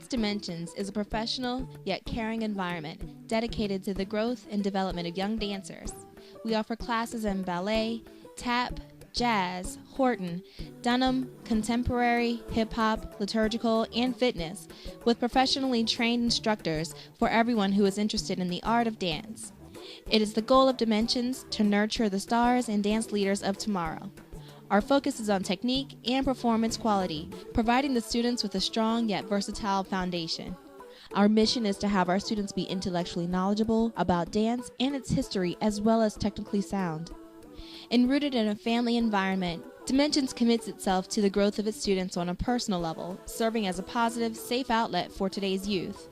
Dimensions is a professional yet caring environment dedicated to the growth and development of young dancers. We offer classes in ballet, tap, jazz, Horton, Dunham, contemporary, hip-hop, liturgical, and fitness, with professionally trained instructors for everyone who is interested in the art of dance. It is the goal of Dimensions to nurture the stars and dance leaders of tomorrow. Our focus is on technique and performance quality, providing the students with a strong yet versatile foundation. Our mission is to have our students be intellectually knowledgeable about dance and its history, as well as technically sound. And rooted in a family environment, Dimensions commits itself to the growth of its students on a personal level, serving as a positive, safe outlet for today's youth.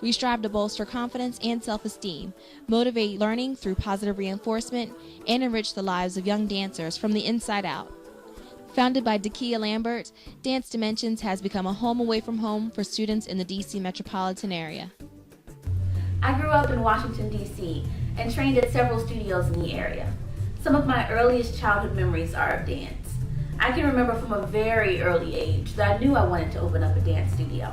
We strive to bolster confidence and self-esteem, motivate learning through positive reinforcement, and enrich the lives of young dancers from the inside out. Founded by Dakia Lambert, Dance Dimensions has become a home away from home for students in the D.C. metropolitan area. I grew up in Washington, D.C. and trained at several studios in the area. Some of my earliest childhood memories are of dance. I can remember from a very early age that I knew I wanted to open up a dance studio.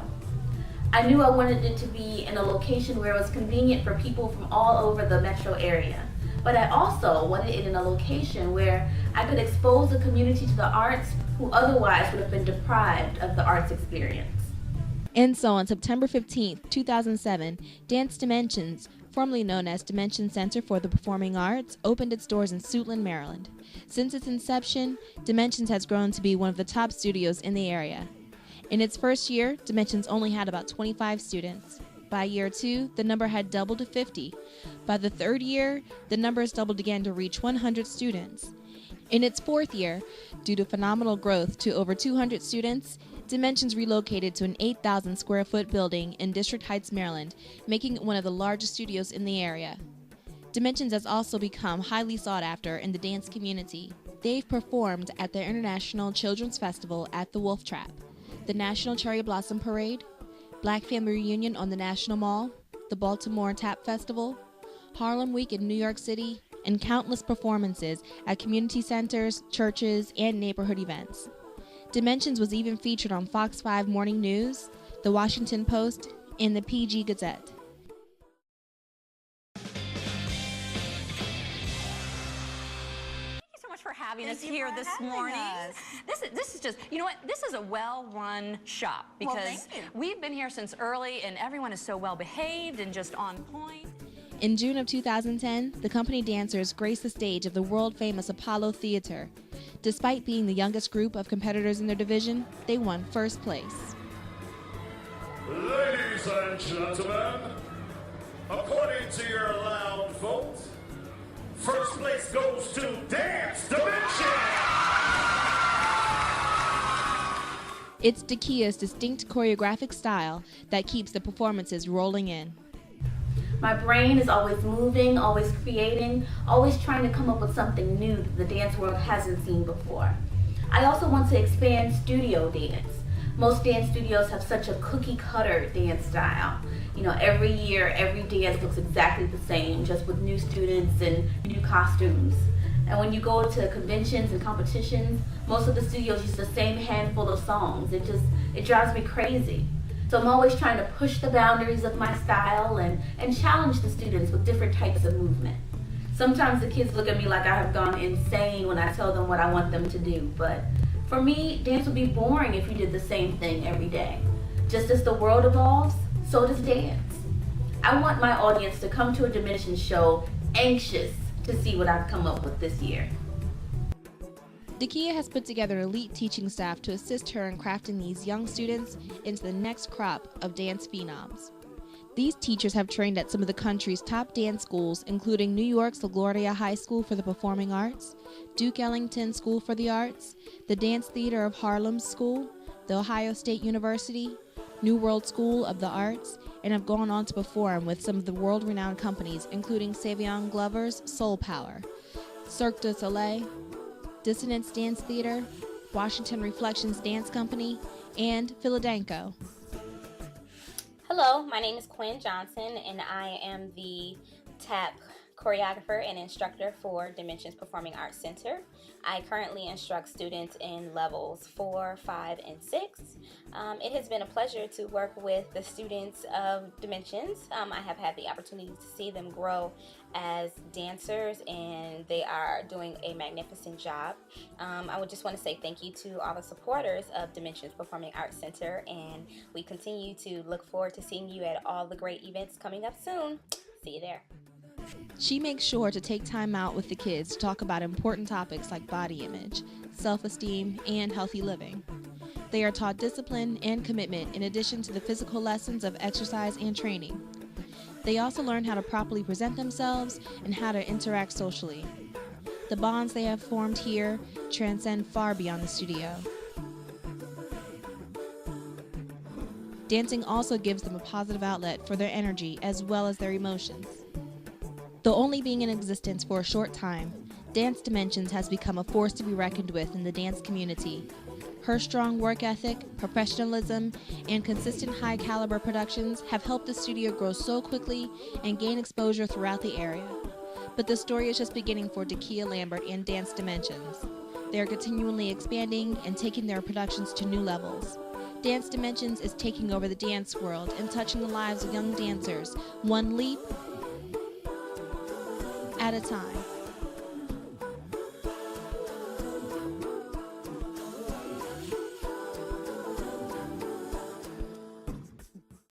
I knew I wanted it to be in a location where it was convenient for people from all over the metro area. But I also wanted it in a location where I could expose the community to the arts who otherwise would have been deprived of the arts experience. And so on September 15, 2007, Dance Dimensions, formerly known as Dimension Center for the Performing Arts, opened its doors in Suitland, Maryland. Since its inception, Dimensions has grown to be one of the top studios in the area. In its first year, Dimensions only had about 25 students. By year 2, the number had doubled to 50. By the third year, the numbers doubled again to reach 100 students. In its fourth year, due to phenomenal growth to over 200 students, Dimensions relocated to an 8,000 square foot building in District Heights, Maryland, making it one of the largest studios in the area. Dimensions has also become highly sought after in the dance community. They've performed at the International Children's Festival at the Wolf Trap, the National Cherry Blossom Parade, Black Family Reunion on the National Mall, the Baltimore Tap Festival, Harlem Week in New York City, and countless performances at community centers, churches, and neighborhood events. Dimensions was even featured on Fox 5 Morning News, the Washington Post, and the PG Gazette. For having us here this morning. This is just, you know what, this is a well-run shop because we've been here since early and everyone is so well behaved and just on point. In June of 2010, the company dancers graced the stage of the world-famous Apollo Theater. Despite being the youngest group of competitors in their division, they won first place. Ladies and gentlemen, according to your loud vote, first place goes to Dance Dimensions! It's Dakia's distinct choreographic style that keeps the performances rolling in. My brain is always moving, always creating, always trying to come up with something new that the dance world hasn't seen before. I also want to expand studio dance. Most dance studios have such a cookie-cutter dance style. You know, every year, every dance looks exactly the same, just with new students and new costumes. And when you go to conventions and competitions, most of the studios use the same handful of songs. It drives me crazy. So I'm always trying to push the boundaries of my style and challenge the students with different types of movement. Sometimes the kids look at me like I have gone insane when I tell them what I want them to do, but for me, dance would be boring if you did the same thing every day. Just as the world evolves, so does dance. I want my audience to come to a Dimensions show anxious to see what I've come up with this year. Dakia has put together an elite teaching staff to assist her in crafting these young students into the next crop of dance phenoms. These teachers have trained at some of the country's top dance schools, including New York's LaGuardia High School for the Performing Arts, Duke Ellington School for the Arts, the Dance Theater of Harlem's School, the Ohio State University, New World School of the Arts, and have gone on to perform with some of the world-renowned companies, including Savion Glover's Soul Power, Cirque du Soleil, Dissonance Dance Theater, Washington Reflections Dance Company, and Philadanco. Hello, my name is Quinn Johnson, and I am the tap choreographer and instructor for Dimensions Performing Arts Center. I currently instruct students in levels 4, 5, and 6. It has been a pleasure to work with the students of Dimensions. I have had the opportunity to see them grow as dancers, and they are doing a magnificent job. I would just want to say thank you to all the supporters of Dimensions Performing Arts Center, and we continue to look forward to seeing you at all the great events coming up soon. See you there. She makes sure to take time out with the kids to talk about important topics like body image, self-esteem, and healthy living. They are taught discipline and commitment in addition to the physical lessons of exercise and training. They also learn how to properly present themselves and how to interact socially. The bonds they have formed here transcend far beyond the studio. Dancing also gives them a positive outlet for their energy as well as their emotions. Though only being in existence for a short time, Dance Dimensions has become a force to be reckoned with in the dance community. Her strong work ethic, professionalism, and consistent high-caliber productions have helped the studio grow so quickly and gain exposure throughout the area. But the story is just beginning for Dakia Lambert and Dance Dimensions. They are continually expanding and taking their productions to new levels. Dance Dimensions is taking over the dance world and touching the lives of young dancers, one leap at a time.